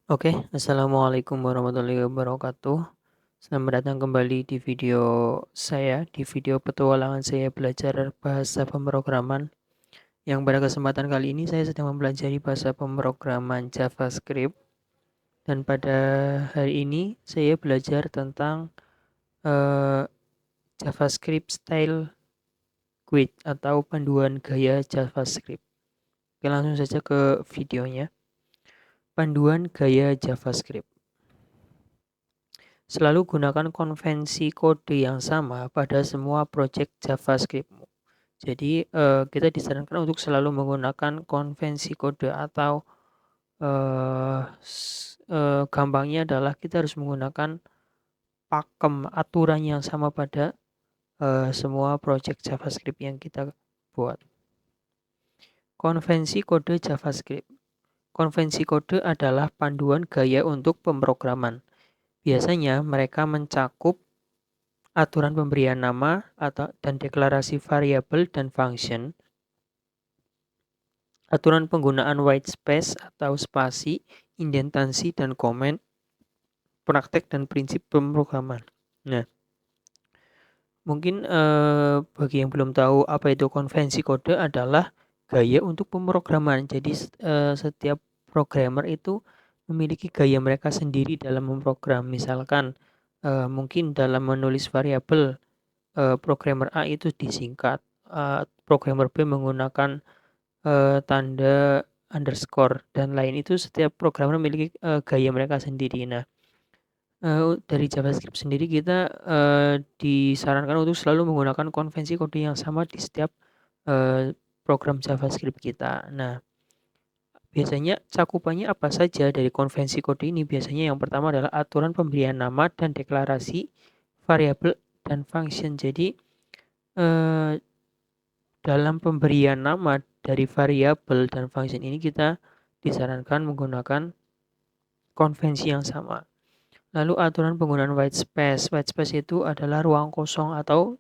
Oke, assalamualaikum warahmatullahi wabarakatuh. Selamat datang kembali di video saya, di video petualangan saya belajar bahasa pemrograman. Yang pada kesempatan kali ini saya sedang mempelajari bahasa pemrograman JavaScript. Dan pada hari ini saya belajar tentang eh, JavaScript Style Guide atau panduan gaya JavaScript. Oke, langsung saja ke videonya. Panduan gaya JavaScript. Selalu gunakan konvensi kode yang sama pada semua project JavaScript. Jadi kita disarankan untuk selalu menggunakan konvensi kode atau gampangnya adalah kita harus menggunakan pakem aturan yang sama pada semua project JavaScript yang kita buat. Konvensi kode JavaScript. Konvensi kode adalah panduan gaya untuk pemrograman. Biasanya mereka mencakup aturan pemberian nama dan deklarasi variabel dan function, aturan penggunaan white space atau spasi, indentansi dan komen, praktek dan prinsip pemrograman. Nah, mungkin bagi yang belum tahu apa itu konvensi kode adalah gaya untuk pemrograman. Jadi setiap programmer itu memiliki gaya mereka sendiri dalam memprogram. Misalkan mungkin dalam menulis variabel, programmer A itu disingkat, programmer B menggunakan tanda underscore dan lain. Itu setiap programmer memiliki gaya mereka sendiri. Nah, dari JavaScript sendiri kita disarankan untuk selalu menggunakan konvensi kode yang sama di setiap program JavaScript kita. Nah, biasanya cakupannya apa saja dari konvensi kode ini? Biasanya yang pertama adalah aturan pemberian nama dan deklarasi variabel dan function. Jadi dalam pemberian nama dari variabel dan function ini kita disarankan menggunakan konvensi yang sama. Lalu aturan penggunaan white space. White space itu adalah ruang kosong atau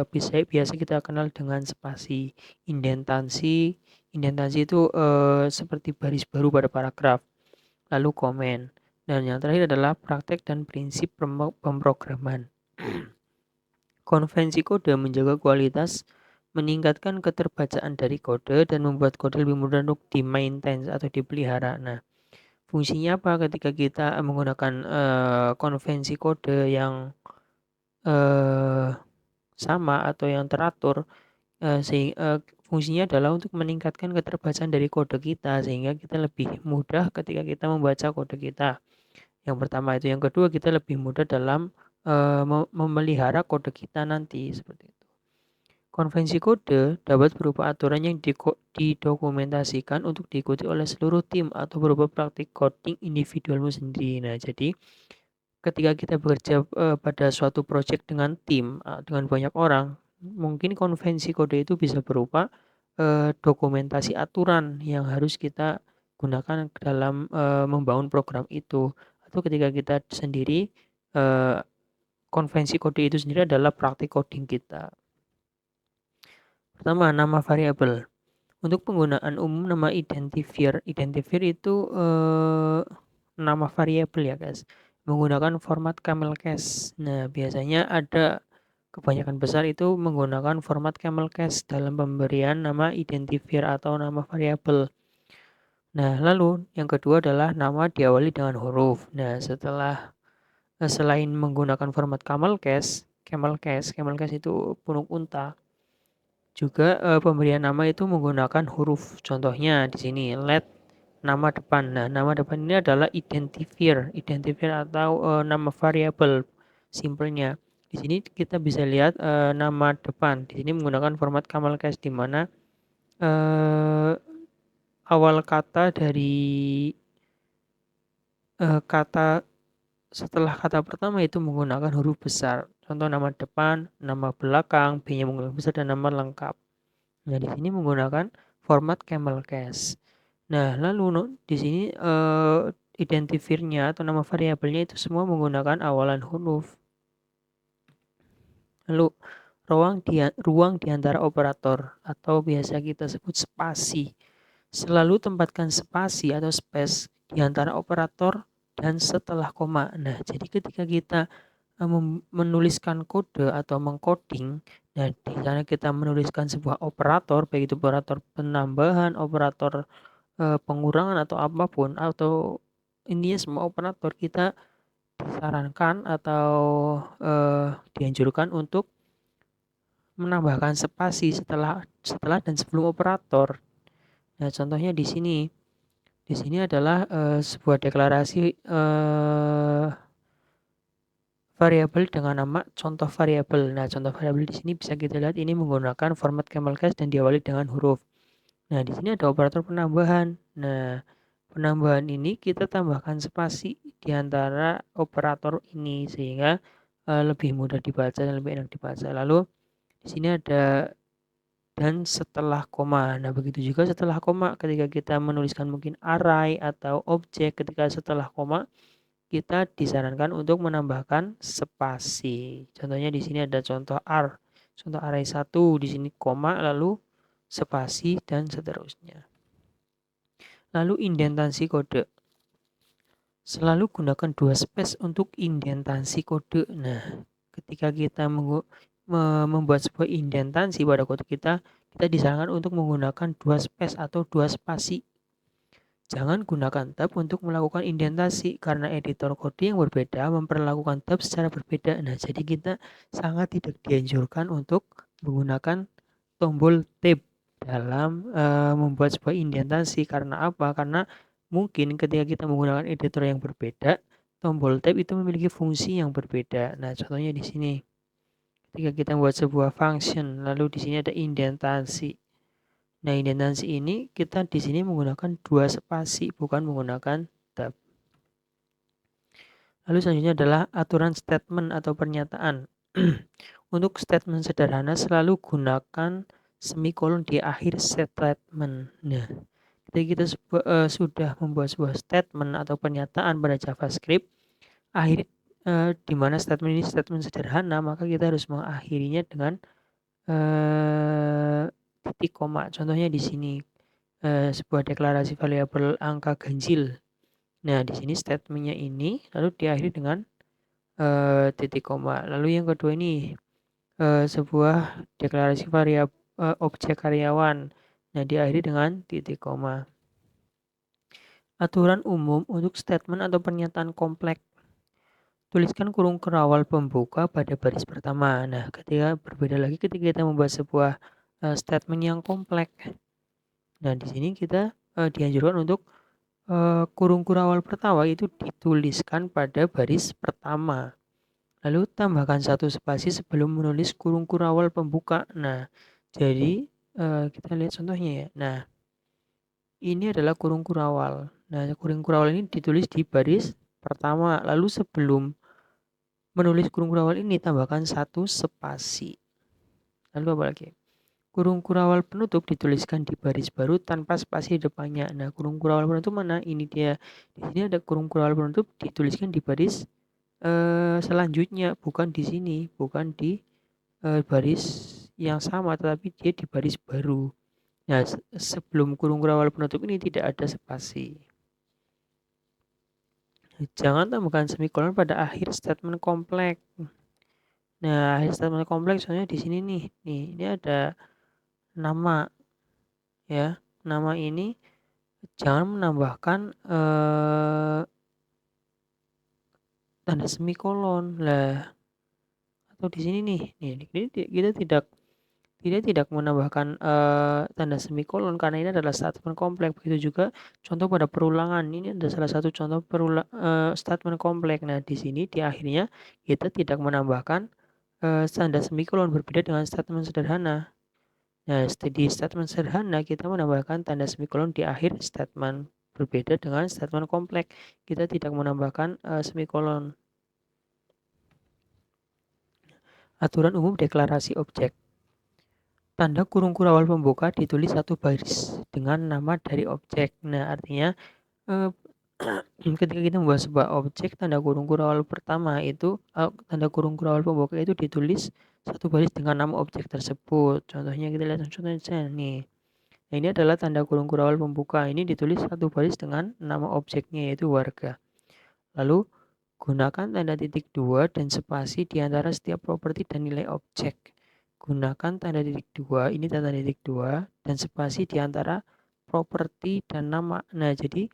biasa kita kenal dengan spasi. Indentansi. Indentansi itu seperti baris baru pada paragraf. Lalu komen. Dan yang terakhir adalah praktek dan prinsip pemrograman. Konvensi kode menjaga kualitas, meningkatkan keterbacaan dari kode, dan membuat kode lebih mudah untuk di-maintain atau dipelihara. Nah, fungsinya apa ketika kita menggunakan konvensi kode yang sama atau yang teratur? Fungsinya adalah untuk meningkatkan keterbacaan dari kode kita sehingga kita lebih mudah ketika kita membaca kode kita. Yang pertama itu, yang kedua kita lebih mudah dalam memelihara kode kita nanti seperti itu. Konvensi kode dapat berupa aturan yang didokumentasikan untuk diikuti oleh seluruh tim atau berupa praktik coding individualmu sendiri. Nah, jadi ketika kita bekerja pada suatu project dengan tim, dengan banyak orang, mungkin konvensi kode itu bisa berupa dokumentasi aturan yang harus kita gunakan dalam membangun program itu. Atau ketika kita sendiri, konvensi kode itu sendiri adalah praktik coding kita. Pertama, nama variabel. Untuk penggunaan umum nama identifier. Identifier itu nama variabel ya guys. Menggunakan format camel case. Nah, biasanya ada kebanyakan besar itu menggunakan format camel case dalam pemberian nama identifier atau nama variabel. Nah, lalu yang kedua adalah nama diawali dengan huruf. Nah, selain menggunakan format camel case itu punuk unta. Juga pemberian nama itu menggunakan huruf. Contohnya di sini let nama depan. Nah, nama depan ini adalah identifier atau nama variabel simpelnya. Di sini kita bisa lihat nama depan. Di sini menggunakan format camel case di mana awal kata dari kata setelah kata pertama itu menggunakan huruf besar. Contoh nama depan, nama belakang, B-nya menggunakan besar dan nama lengkap. Nah, di sini menggunakan format camel case. Nah, lalu di sini identifiernya atau nama variabelnya itu semua menggunakan awalan huruf. Lalu ruang di antara operator atau biasa kita sebut spasi. Selalu tempatkan spasi atau space di antara operator dan setelah koma. Nah, jadi ketika kita menuliskan kode atau mengcoding, nah di sana kita menuliskan sebuah operator, baik itu operator penambahan, operator pengurangan atau apapun, atau intinya semua operator kita disarankan atau dianjurkan untuk menambahkan spasi setelah setelah dan sebelum operator. Nah, contohnya di sini. Di sini adalah sebuah deklarasi variabel dengan nama contoh variabel. Nah, contoh variabel di sini bisa kita lihat ini menggunakan format camel case dan diawali dengan huruf. Nah, di sini ada operator penambahan. Nah, penambahan ini kita tambahkan spasi di antara operator ini sehingga lebih mudah dibaca dan lebih enak dibaca. Lalu di sini ada dan setelah koma. Nah, begitu juga setelah koma ketika kita menuliskan mungkin array atau objek, ketika setelah koma kita disarankan untuk menambahkan spasi. Contohnya di sini ada contoh contoh array 1, di sini koma, lalu spasi dan seterusnya. Lalu indentasi kode. Selalu gunakan 2 space untuk indentasi kode. Nah, ketika kita membuat sebuah indentasi pada kode kita disarankan untuk menggunakan 2 space atau 2 spasi. Jangan gunakan tab untuk melakukan indentasi karena editor kode yang berbeda memperlakukan tab secara berbeda. Nah, jadi kita sangat tidak dianjurkan untuk menggunakan tombol tab dalam membuat sebuah indentasi. Karena apa? Karena mungkin ketika kita menggunakan editor yang berbeda, tombol tab itu memiliki fungsi yang berbeda. Nah, contohnya di sini. Ketika kita membuat sebuah function, lalu di sini ada indentasi. Nah, indentasi ini kita di sini menggunakan 2 spasi, bukan menggunakan tab. Lalu selanjutnya adalah aturan statement atau pernyataan. Untuk statement sederhana selalu gunakan semikolon di akhir statement. Nah, ketika kita sudah membuat sebuah statement atau pernyataan pada JavaScript, di mana statement ini statement sederhana, maka kita harus mengakhirinya dengan titik koma. Contohnya di sini sebuah deklarasi variabel angka ganjil. Nah, di sini statementnya ini lalu diakhiri dengan titik koma. Lalu yang kedua ini sebuah deklarasi variabel objek karyawan. Nah, diakhiri dengan titik koma. Aturan umum untuk statement atau pernyataan kompleks. Tuliskan kurung kerawal pembuka pada baris pertama. Nah, ketika berbeda lagi ketika kita membuat sebuah statement yang kompleks. Nah, di sini kita dianjurkan untuk kurung kurawal pertama itu dituliskan pada baris pertama. Lalu tambahkan 1 spasi sebelum menulis kurung kurawal pembuka. Nah, jadi kita lihat contohnya ya. Nah, ini adalah kurung kurawal. Nah, kurung kurawal ini ditulis di baris pertama. Lalu sebelum menulis kurung kurawal ini tambahkan 1 spasi. Lalu apa lagi? Kurung kurawal penutup dituliskan di baris baru tanpa spasi depannya. Nah, kurung kurawal penutup mana? Ini dia. Di sini ada kurung kurawal penutup dituliskan di baris selanjutnya, bukan di sini, bukan di baris yang sama, tetapi dia di baris baru. Nah, sebelum kurung kurawal penutup ini tidak ada spasi. Jangan tambahkan semikolon pada akhir statement kompleks. Nah, akhir statement kompleks soalnya di sini nih. Nih, ini ada nama ya. Nama ini jangan menambahkan tanda semikolon lah. Atau di sini nih. Nih, kita tidak menambahkan tanda semikolon karena ini adalah statement kompleks. Begitu juga contoh pada perulangan. Ini ada salah satu contoh statement kompleks. Nah, di sini di akhirnya kita tidak menambahkan tanda semikolon, berbeda dengan statement sederhana. Nah, di statement sederhana kita menambahkan tanda semikolon di akhir statement, berbeda dengan statement kompleks. Kita tidak menambahkan semikolon. Aturan umum deklarasi objek. Tanda kurung kurawal pembuka ditulis 1 baris dengan nama dari objek. Nah, artinya ketika kita membuat sebuah objek, tanda kurung kurawal pertama itu tanda kurung kurawal pembuka itu ditulis 1 baris dengan nama objek tersebut. Contohnya kita lihat contohnya nih. Nah, Nah, ini adalah tanda kurung kurawal pembuka. Ini ditulis satu baris dengan nama objeknya yaitu warga. Lalu gunakan tanda titik dua dan spasi di antara setiap properti dan nilai objek. Gunakan tanda titik dua, ini tanda titik dua, dan spasi di antara properti dan nama. Nah, jadi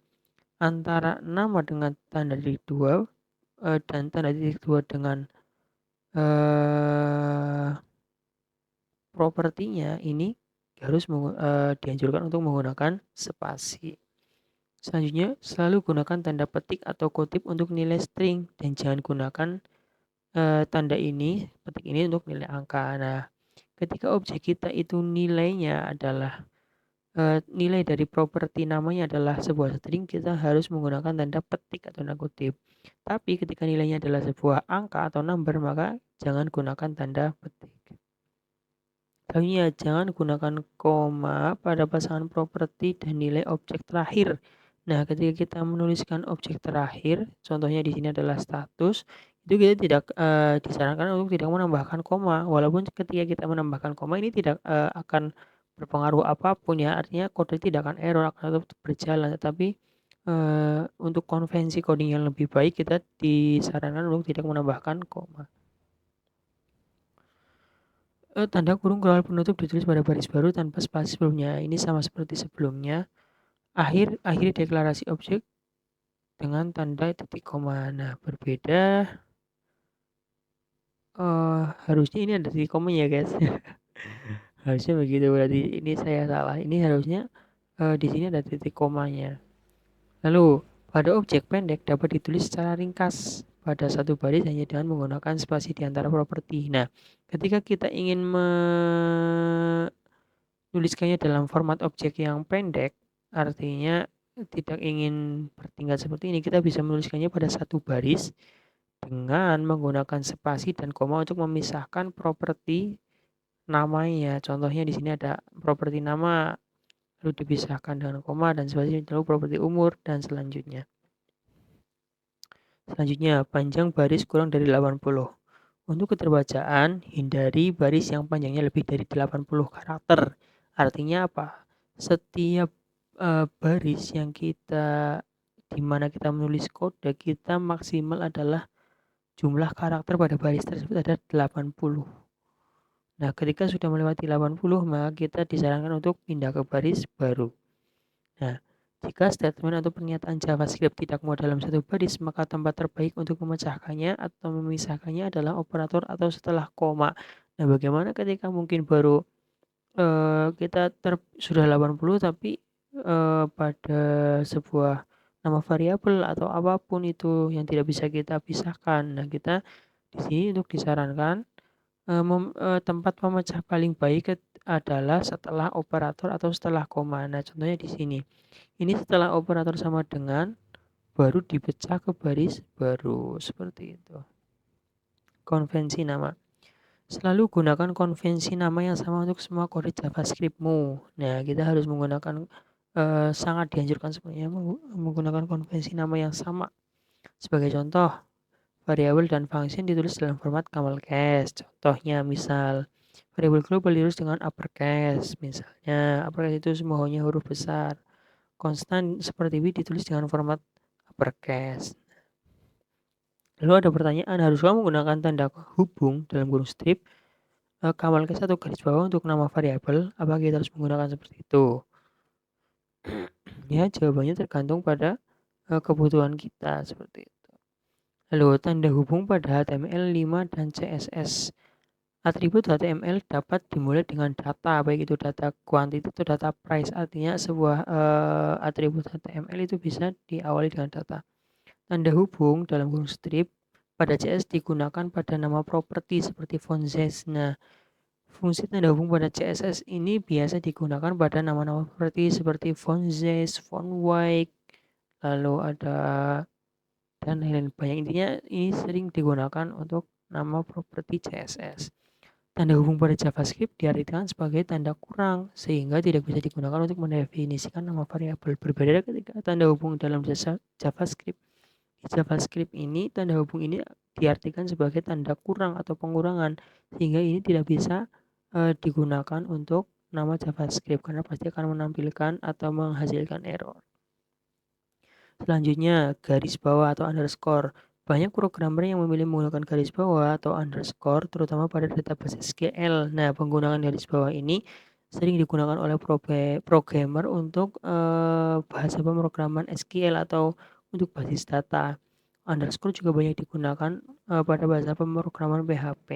antara nama dengan tanda titik dua dan tanda titik dua dengan propertinya ini harus dianjurkan untuk menggunakan spasi. Selanjutnya, selalu gunakan tanda petik atau kutip untuk nilai string dan jangan gunakan tanda ini, petik ini untuk nilai angka. Nah, ketika objek kita itu nilainya adalah nilai dari properti namanya adalah sebuah string, kita harus menggunakan tanda petik atau tanda kutip. Tapi ketika nilainya adalah sebuah angka atau number, maka jangan gunakan tanda petik. Selanjutnya, jangan gunakan koma pada pasangan properti dan nilai objek terakhir. Nah, ketika kita menuliskan objek terakhir, contohnya di sini adalah status, itu kita tidak disarankan untuk tidak menambahkan koma. Walaupun ketika kita menambahkan koma ini tidak akan berpengaruh apapun ya, artinya kode tidak akan error, akan tetap berjalan. Tetapi untuk konvensi coding yang lebih baik, kita disarankan untuk tidak menambahkan koma. Tanda kurung kurawal penutup ditulis pada baris baru tanpa spasi sebelumnya. Ini sama seperti sebelumnya. Akhiri deklarasi objek dengan tanda titik koma. Nah, berbeda. Harusnya ini ada titik koma ya guys. Harusnya begitu, berarti ini saya salah. Ini harusnya di sini ada titik komanya. Lalu pada objek pendek dapat ditulis secara ringkas pada satu baris hanya dengan menggunakan spasi di antara properti. Nah, ketika kita ingin menuliskannya dalam format objek yang pendek, artinya tidak ingin bertingkat seperti ini, kita bisa menuliskannya pada satu baris dengan menggunakan spasi dan koma untuk memisahkan properti namanya. Contohnya di sini ada properti nama, lalu dipisahkan dengan koma dan spasi, lalu properti umur dan selanjutnya. Selanjutnya, panjang baris kurang dari 80. Untuk keterbacaan, hindari baris yang panjangnya lebih dari 80 karakter. Artinya apa? Setiap baris yang dimana kita menulis kode, kita maksimal adalah jumlah karakter pada baris tersebut ada 80. Nah, ketika sudah melewati 80, maka kita disarankan untuk pindah ke baris baru. Nah, jika statement atau pernyataan JavaScript tidak muat dalam satu baris, maka tempat terbaik untuk memecahkannya atau memisahkannya adalah operator atau setelah koma. Nah, bagaimana ketika mungkin baru kita sudah 80 tapi pada sebuah nama variabel atau apapun itu yang tidak bisa kita pisahkan. Nah, kita di sini untuk disarankan tempat pemecah paling baik adalah setelah operator atau setelah koma. Nah, contohnya di sini. Ini setelah operator sama dengan baru dipecah ke baris baru seperti itu. Konvensi nama. Selalu gunakan konvensi nama yang sama untuk semua kode JavaScript-mu. Nah, kita harus menggunakan sangat dianjurkan sebenarnya menggunakan konvensi nama yang sama. Sebagai contoh, variabel dan function ditulis dalam format camel case. Contohnya misal variabel global ditulis dengan uppercase. Misalnya uppercase itu semuanya huruf besar. Konstan seperti B ditulis dengan format uppercase. Lalu ada pertanyaan, haruskah menggunakan tanda hubung dalam kurung strip, camel case atau garis bawah untuk nama variabel? Apakah kita harus menggunakan seperti itu? Ya, jawabannya tergantung pada kebutuhan kita seperti itu. Lalu tanda hubung pada HTML5 dan CSS. Atribut HTML dapat dimulai dengan data, baik itu data quantity atau data price. Artinya sebuah atribut HTML itu bisa diawali dengan data. Tanda hubung dalam kurung strip pada CSS digunakan pada nama properti seperti font size. Nah, fungsi tanda hubung pada CSS ini biasa digunakan pada nama-nama properti seperti font size, font weight, lalu ada dan lain-lain banyak. Intinya ini sering digunakan untuk nama properti CSS. Tanda hubung pada JavaScript diartikan sebagai tanda kurang sehingga tidak bisa digunakan untuk mendefinisikan nama variabel. Berbeda ketika tanda hubung dalam JavaScript. Di JavaScript ini tanda hubung ini diartikan sebagai tanda kurang atau pengurangan sehingga ini tidak bisa digunakan untuk nama JavaScript karena pasti akan menampilkan atau menghasilkan error. Selanjutnya, garis bawah atau underscore. Banyak programmer yang memilih menggunakan garis bawah atau underscore terutama pada database SQL. Nah, penggunaan garis bawah ini sering digunakan oleh programmer untuk bahasa pemrograman SQL atau untuk basis data. Underscore juga banyak digunakan pada bahasa pemrograman PHP.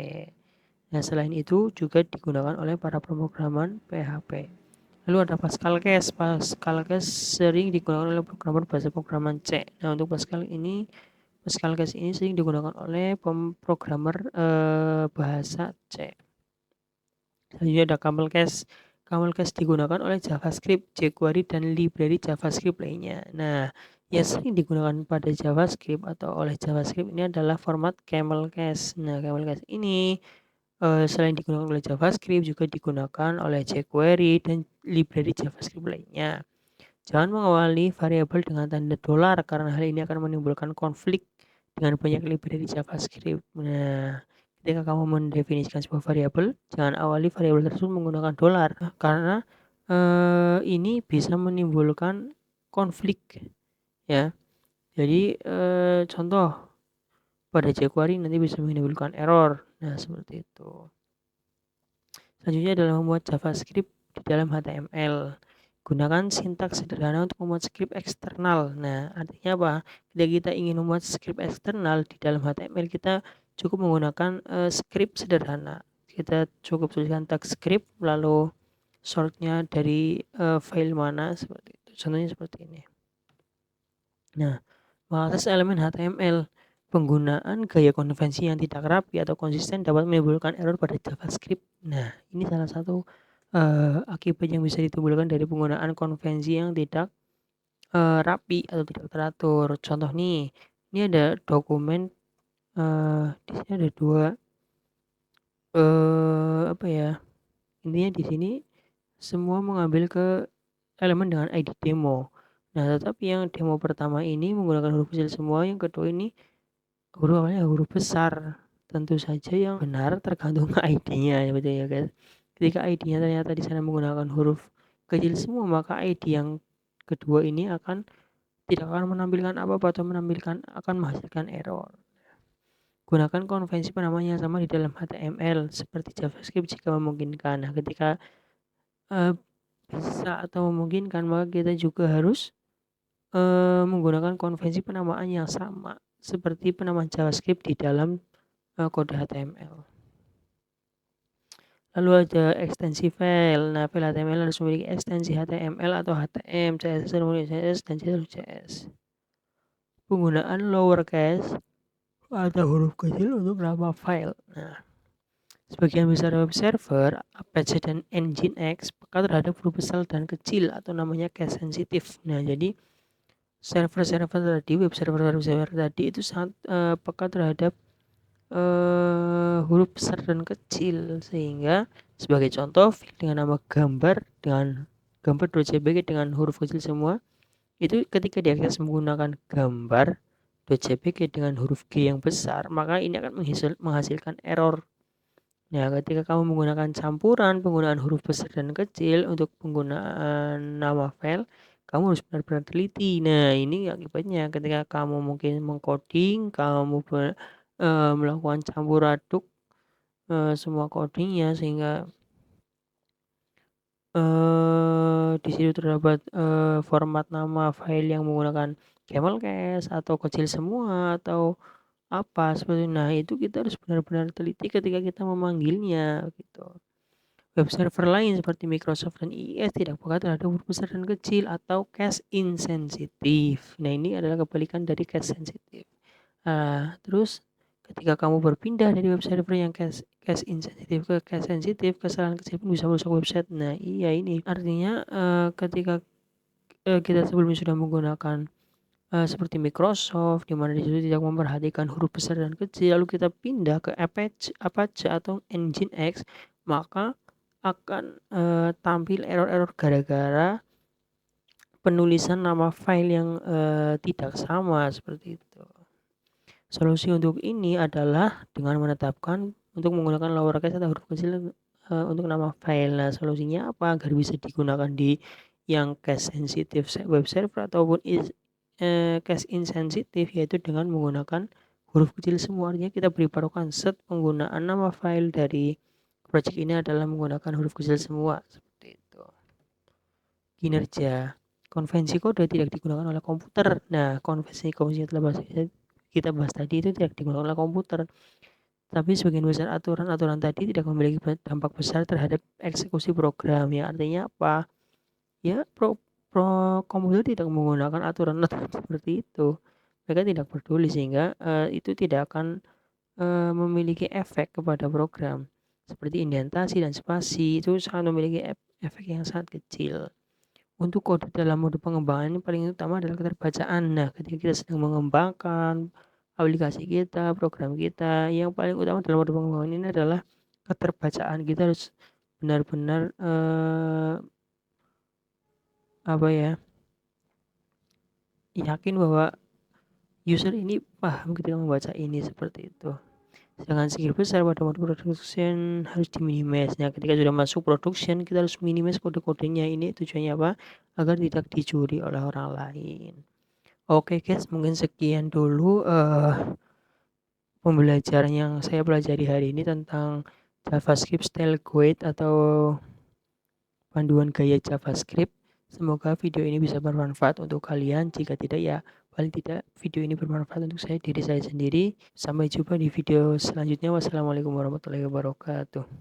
Nah, selain itu juga digunakan oleh para pemrograman PHP. Lalu ada Pascal Case. Pascal Case sering digunakan oleh programmer bahasa pemrograman C. Nah, untuk Pascal Case ini sering digunakan oleh pemrogramer bahasa C. Selanjutnya ada Camel Case. Camel Case digunakan oleh JavaScript, jQuery, dan library JavaScript lainnya. Nah, yang sering digunakan pada JavaScript atau oleh JavaScript ini adalah format Camel Case. Nah, Camel Case ini selain digunakan oleh JavaScript juga digunakan oleh jQuery dan library JavaScript lainnya. Jangan mengawali variabel dengan tanda dolar karena hal ini akan menimbulkan konflik dengan banyak library JavaScript. Nah, ketika kamu mendefinisikan sebuah variabel, jangan awali variabel tersebut menggunakan dolar karena ini bisa menimbulkan konflik ya. Jadi contoh pada jQuery nanti bisa menimbulkan error. Nah, seperti itu. Selanjutnya adalah membuat JavaScript di dalam HTML. Gunakan sintaks sederhana untuk membuat script eksternal. Nah, artinya apa? Ketika kita ingin membuat script eksternal di dalam HTML, kita cukup menggunakan script sederhana. Kita cukup tuliskan tag script, lalu sortnya dari file mana, seperti itu. Contohnya seperti ini. Nah, mengakses elemen HTML. Penggunaan gaya konvensi yang tidak rapi atau konsisten dapat menimbulkan error pada JavaScript. Nah, ini salah satu akibat yang bisa ditimbulkan dari penggunaan konvensi yang tidak rapi atau tidak teratur. Contoh nih, ini ada dokumen, di sini ada dua, apa ya? Intinya di sini semua mengambil ke elemen dengan ID demo. Nah, tetapi yang demo pertama ini menggunakan huruf kecil semua, yang kedua ini huruf besar. Tentu saja yang benar tergantung ID-nya ya, betul ya guys. Ketika ID-nya ternyata di sana menggunakan huruf kecil semua, maka ID yang kedua ini tidak akan menampilkan apa-apa atau akan menghasilkan error. Gunakan konvensi penamaan yang sama di dalam HTML seperti JavaScript jika memungkinkan. Nah, ketika bisa atau memungkinkan, maka kita juga harus menggunakan konvensi penamaan yang sama seperti penamaan JavaScript di dalam kode HTML. Lalu ada ekstensi file. Nah, file HTML harus memiliki ekstensi HTML atau HTM, CSS, CSS, dan CSS. Penggunaan lowercase atau huruf kecil untuk nama file. Nah, sebagian besar web server, Apache dan Nginx peka terhadap huruf besar dan kecil atau namanya case sensitive. Nah, jadi server-server tadi, web server tadi itu sangat peka terhadap huruf besar dan kecil, sehingga sebagai contoh file dengan nama gambar.jpg dengan huruf kecil semua itu ketika diakses menggunakan gambar.jpg dengan huruf G yang besar, maka ini akan menghasilkan error. Nah, ketika kamu menggunakan campuran penggunaan huruf besar dan kecil untuk penggunaan nama file, kamu harus benar-benar teliti. Nah, ini akibatnya ketika kamu mungkin mengcoding, kamu melakukan campur aduk semua codingnya, sehingga di situ terdapat format nama file yang menggunakan camel case atau kecil semua atau apa seperti. Nah, itu kita harus benar-benar teliti ketika kita memanggilnya gitu. Web server lain seperti Microsoft dan IIS tidak peka terhadap huruf besar dan kecil atau case insensitive. Nah, ini adalah kebalikan dari case sensitive. Terus ketika kamu berpindah dari web server yang case insensitive ke case sensitive, kesalahan kecil pun bisa merusak website. Nah, iya, ini artinya ketika kita sebelumnya sudah menggunakan seperti Microsoft, di mana di situ tidak memperhatikan huruf besar dan kecil, lalu kita pindah ke Apache atau Nginx, maka akan tampil error-error gara-gara penulisan nama file yang tidak sama seperti itu. Solusi untuk ini adalah dengan menetapkan untuk menggunakan lowercase atau huruf kecil untuk nama file. Nah, solusinya apa? Agar bisa digunakan di yang cache sensitif web server ataupun cache insensitif, yaitu dengan menggunakan huruf kecil semua. Artinya kita beri patokan penggunaan nama file dari project ini adalah menggunakan huruf kecil semua, seperti itu. Kinerja konvensi kode tidak digunakan oleh komputer. Nah, konvensi yang telah kita bahas tadi itu tidak digunakan oleh komputer, tapi sebagian besar aturan-aturan tadi tidak memiliki dampak besar terhadap eksekusi program. Ya, artinya apa? Ya, komputer tidak menggunakan aturan-aturan seperti itu. Mereka tidak peduli, sehingga itu tidak akan memiliki efek kepada program. Seperti indentasi dan spasi itu sangat memiliki efek yang sangat kecil. Untuk kode dalam mode pengembangan ini paling utama adalah keterbacaan. Nah, ketika kita sedang mengembangkan aplikasi kita, program kita, yang paling utama dalam mode pengembangan ini adalah keterbacaan. Kita harus benar-benar yakin bahwa user ini paham ketika membaca ini, seperti itu. Sedangkan skill besar pada mode production harus diminimize. Nah, ketika sudah masuk production, kita harus minimize kode-kodenya. Ini tujuannya apa? Agar tidak dicuri oleh orang lain. Oke guys, mungkin sekian dulu pembelajaran yang saya pelajari hari ini tentang JavaScript Style Guide atau panduan gaya JavaScript. Semoga video ini bisa bermanfaat untuk kalian. Jika tidak, ya paling tidak video ini bermanfaat untuk diri saya sendiri. Sampai jumpa di video selanjutnya. Wassalamualaikum warahmatullahi wabarakatuh.